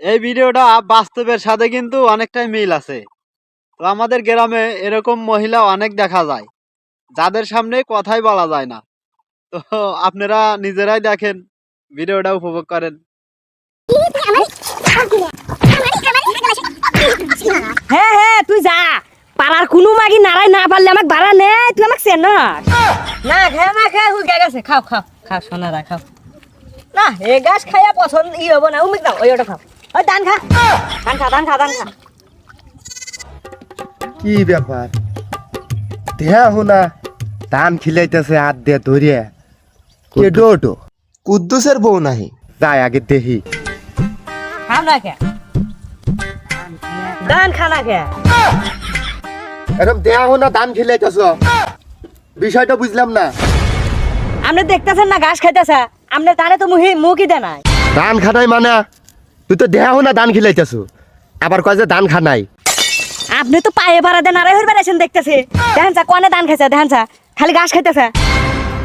এই ভিডিওটা বাস্তবের সাথে কিন্তু অনেকটাই মিল আছে। তো আমাদের গ্রামে এরকম মহিলা অনেক দেখা যায়, যাদের সামনে কথাই বলা যায় না। তো আপনারা নিজেরাই দেখেন, ভিডিওটা উপভোগ করেন। হ্যাঁ হ্যাঁ তুই যা, পাড়ার কোনো মাগি নাড়াই না পারলে আমাকে ভাড়া নে, তুই আমাকে চেন না খেয়ে না খেয়ে হুই গেছে। খাও খাও খাও সোনারা খাও। না এ গাছ খাইয়া পছন্দ হবো না, উমিক দাও ওই ওটা খাও। ওই ধান খা ধান খা ধান খা ধান খা। কি ব্যাপার দেখো না, ধান খিলাইতেছে হাত দিয়ে ধরিয়া। কেডো ওটো কুদ্দুসের বউ নাহি, যাই আগে দেখি। খাও না খে ধান খা না খে। এরকম দেখো না ধান খিলাইতেছ, বিষয়টা বুঝলাম না। আপনি দেখতেছেন না ঘাস খাইতেছে, আপনি তারে তো মুখই দেয় নাই। ধান খানাই মানে তুই তো দেখো না ধান খিলাইতেছ, আবার কয় যে ধান খানাই। আপনি তো পায়ে ভাড়া দেন আড়াই হয়ে বেড়াইছেন দেখতেছি। দেখেন চা কনে ধান খাইছে, দেখেন চা খালি ঘাস খাইতেছে।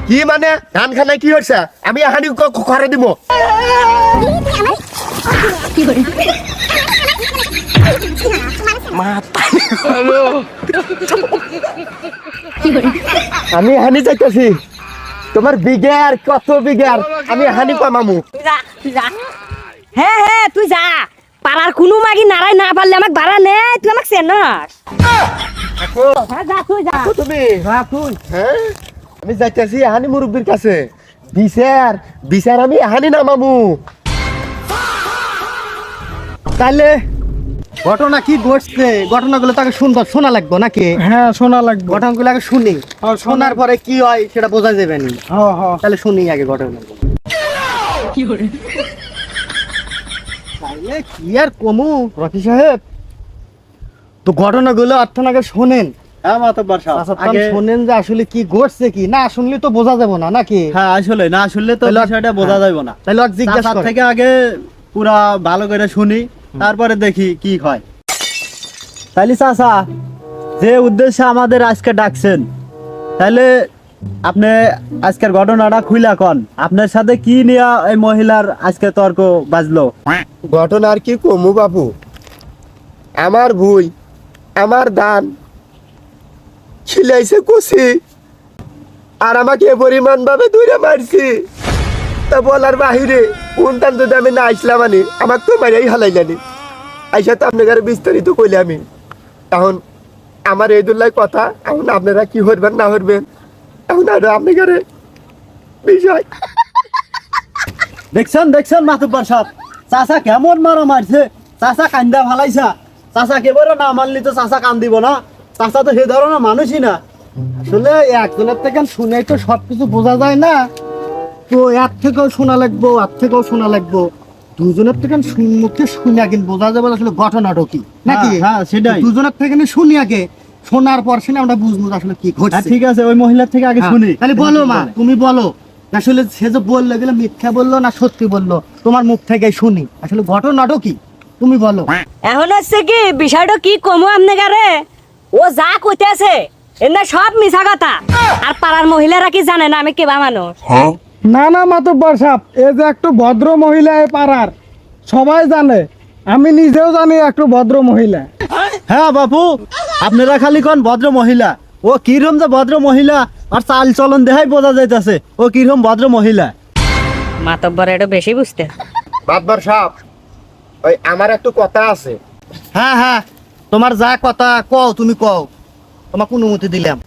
কি মানে ধান খানাই কি হচ্ছে? আমি এখানে ঘরে দিব। আমি হানি যাইতেছি, তোমার বিঘার কত বিঘার আমি হানি পামামু। তুই যা। হ্যাঁ হ্যাঁ তুই যা, পাড়ার কোনো মাগি নাড়াই না পারলে আমাকে ভাড়া নে, তুই আমাকে চেন না। যা তুই যা। তুমি হ্যাঁ আমি যাইতেছি হানি মুরব্বীর কাছে। বিচার বিচার আমি হানি নামামু। তাইলে ঘটনা কি ঘটছে, ঘটনাগুলো তাকে শোনা লাগবে নাকি? হ্যাঁ শোনা লাগবে। ঘটনাগুলো আগে শুনি, শোনার পরে কি হয় সেটা বোঝা যাবে না। তাহলে শুনি আগে ঘটনা। তাইলে কি আর কমু রফি সাহেব, তো ঘটনাগুলো অর্থন আগে শোনেন। হ্যাঁ মাতব্বর সাহেব, আগে শোনেন যে আসলে কি ঘটছে, কি না শুনলে তো বোঝা যাবে না নাকি? হ্যাঁ আসলে না শুনলে তো বিষয়টা বোঝা যাবে না। তাহলে ওকে জিজ্ঞাসা চাচার করে। থেকে আগে পুরা ভালো করে শুনি, তারপরে দেখি কি হয়। তাইলে চাচা, যে উদ্দেশ্যে আমাদের আজকে ডাকছেন, তাহলে আপনি আজকের ঘটনাটা খুইলা কন। আপনার সাথে কি নিয়ে এই মহিলার আজকে তর্ক বাজলো? ঘটনা আর কি কমু বাবু, আমার ভুই, আমার দান খিলাইছে কষি, আর আমাকে এ পরিমাণ ভাবে দূরে মারছি, তা বলার বাহিরে কোন টান যদি আমি না আসলাম আনি আমাকে তো মারিয়াই হালাইলানি। আইসা তো আপনাকে বিস্তারিত কইলে আমি এখন আমার এই দুল্লাই কথা। এখন আপনারা কি করবেন না করবেন এখন আর আপনাকে বিষয়। দেখছেন দেখছেন মাতব্বর সাহেব, চাচা কেমন মারা মারছে, চাচা কান্দা ভালাইছা। চাচা কেবল না মানলি তো চাচা কান দিব না, চাচা তো সে ধরনের মানুষই না। আসলে একজনের থেকে শুনেই তো সবকিছু বোঝা যায় না, তো এক থেকেও শোনা লাগবো আর থেকেও শোনা লাগবো। দুজনের থেকে মুখে শুনে আগে বোঝা যাবে আসলে ঘটনাটা কি নাকি? হ্যাঁ, সেটাই। দুজনের থেকে শুনি আগে, শোনার পর শুনে আমরা বুঝবো আসলে কি হ্যাঁ ঘটছে। ঠিক আছে, ওই মহিলার থেকে আগে শুনি। তাহলে বলো মা, তুমি বলো আসলে সে যে বললো গেলে মিথ্যা বললো না সত্যি বললো, তোমার মুখ থেকে শুনি আসলে ঘটনাটা কি, তুমি বলো। এখন হচ্ছে কি বিষয়টা কি কমু আপনি গারে, ও যা কইতেছে এনে সব মিছা কথা। আর পাড়ার মহিলারা কি জানে না আমি কেবা মানুষ? না না মাতব্বর সাহেব, এ যে একটু ভদ্র মহিলা এ পাড়ার সবাই জানে, আমি নিজেও জানি একটু ভদ্র মহিলা। হ্যাঁ বাপু, আপনারা খালি কোন ভদ্র মহিলা, ও কিরকম যে ভদ্র মহিলা আর চাল চলন দেখাই বোঝা যাইতেছে ও কিরকম ভদ্র মহিলা। মাতব্বর এটা বেশি বুঝতে। বাদবার সাহেব, ওই আমার একটু কথা আছে। হ্যাঁ হ্যাঁ, তোমার যা কথা কও তুমি কও, তোমার কোনো অনুমতি দিলাম।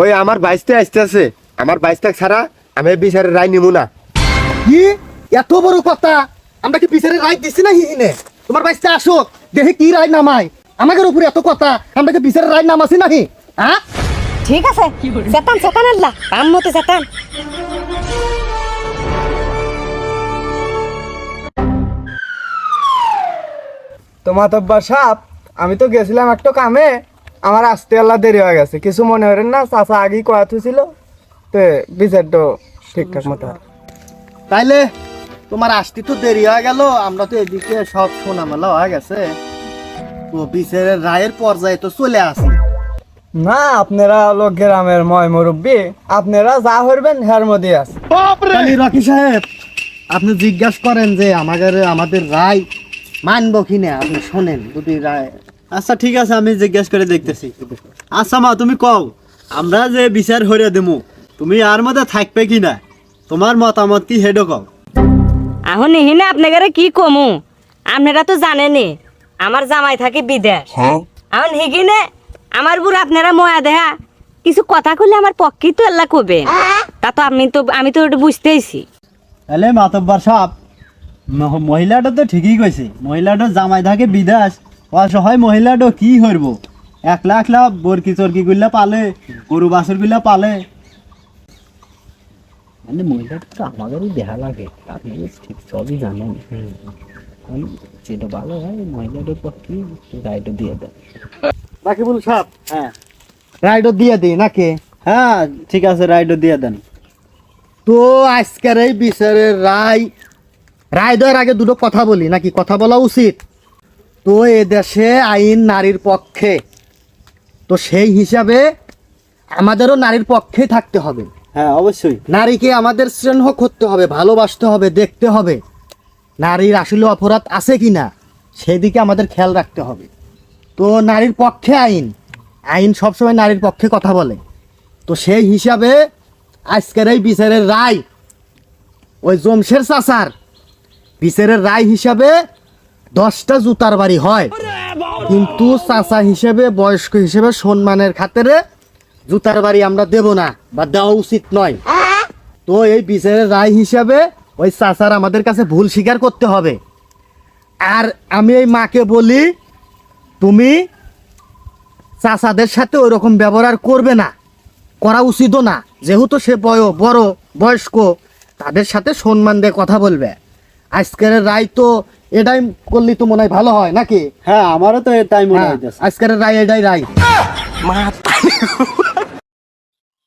ওই আমার বাইশটা আসতেছে, আমার বাইশটা ছাড়া আমি বিচারের রায় নিমু না। কি এত বড় কথা, আমরা কি বিচারের রায় দিচ্ছি না হিনে? তোমার বাইসটা আসো দেখে কি রায় নামাই, আমাদের উপরে এত কথা, আমরা কি বিচারের রায় নামাছি নাহি? হ্যাঁ ঠিক আছে, চেতান চেতান আল্লাহ কাম মতো চেতান। তো মাতব্বর সাহেব, আমি তো গেছিলাম একটু কামে, আমার আসতে আল্লাহ দেরি হয়ে গেছে, কিছু মনে করেন না, চাচা আগেই কথা ছিল তো বিচারটা ঠিকঠাক মতো হয়। তাইলে তোমার আসতে তো দেরি হয়ে গেল, আমরা তো এদিকে সব শোনামেলা হয়ে গেছে, তো বিচারের রায়ের পর্যায়ে তো চলে আসি। না আপনারা হলো গ্রামের ময় মুরব্বী, আপনারা যা করবেন হের মধ্যে আছে। রকি সাহেব, আপনি জিজ্ঞাসা করেন যে আমাদের রায় মানবো কি না আপনি শোনেন যদি রায়। আচ্ছা ঠিক আছে, আমি জিজ্ঞেস করে দেখতেছি। আচ্ছা মা, তুমি কও আমরা যে বিচার হইয়া দেবো, তুমি আর মধ্যে থাকবে কি না? তোমার মতামত কি হেডো কও। এখন হিনে আপনাকে কি কমু, আপনারা তো জানেনই আমার জামাই থাকে বিদেশ। এখন হিগিনে আমার বুড়ো আপনারা ময়া দেহা কিছু কথা কইলে আমার পক্ষেই তো আল্লাহ কবে, তা তো আমি তো ওটা বুঝতেইছি। তাহলে মাতব্বর সাহেব, মহিলাটা তো ঠিকই কইছে, মহিলাটা জামাই থাকে বিদেশ, অসহায় মহিলাটা কি হইব, একলা একলা বরকি চরকি গুলা পালে, গরু বাছুর গুলা পালে। মানে মহিলাটা তো আমাদেরই দেখা লাগে, আপনি ঠিক সবই জানেন। যেটা ভালো হয় মহিলাদের পক্ষে রায়টা দিয়ে দেন। রাকিবুল সাহেব, হ্যাঁ রাইডও দিয়ে দিই নাকি? হ্যাঁ ঠিক আছে, রাইডও দিয়ে দেন। তো আজকের এই বিচারের রায় দেওয়ার আগে দুটো কথা বলি নাকি, কথা বলা উচিত? তো এ দেশে আইন নারীর পক্ষে, তো সেই হিসাবে আমাদেরও নারীর পক্ষে থাকতে হবে। হ্যাঁ অবশ্যই। নারীকে আমাদের স্নেহ করতে হবে, ভালোবাসতে হবে, দেখতে হবে নারীর আসলে অপরাধ আছে কি না, সেদিকে আমাদের খেয়াল রাখতে হবে। তো নারীর পক্ষে আইন সবসময় নারীর পক্ষে কথা বলে। তো সেই হিসাবে আজকের এই বিচারের রায়, ওই জমশের চাচার বিচারের রায় হিসাবে 10টা জুতার বাড়ি হয়, কিন্তু চাচা হিসেবে, বয়স্ক হিসেবে সম্মানের খাতিরে জুতার বাড়ি আমরা দেব না বা দেওয়া উচিত নয়। তো এই বিচারের রায় হিসাবে ওই চাচার আমাদের কাছে ভুল স্বীকার করতে হবে। আর আমি এই মাকে বলি, তুমি চাচাদের সাথে ওই রকম ব্যবহার করবে না, করা উচিতও না, যেহেতু সে বড় বয়স্ক, তাদের সাথে সম্মান দিয়ে কথা বলবে। আজকের রায় তো এটাই করলে তো মনে হয় ভালো হয় নাকি? হ্যাঁ আমারও তো তাই মনে হ্যাঁ, হইতেছে। আজকের রায় এটাই রায়।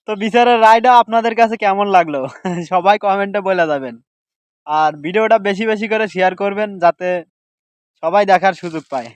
তো বিচারের রায়টা আপনাদের কাছে কেমন লাগলো সবাই কমেন্টে বলে যাবেন, আর ভিডিওটা বেশি বেশি করে শেয়ার করবেন যাতে সবাই দেখার সুযোগ পায়।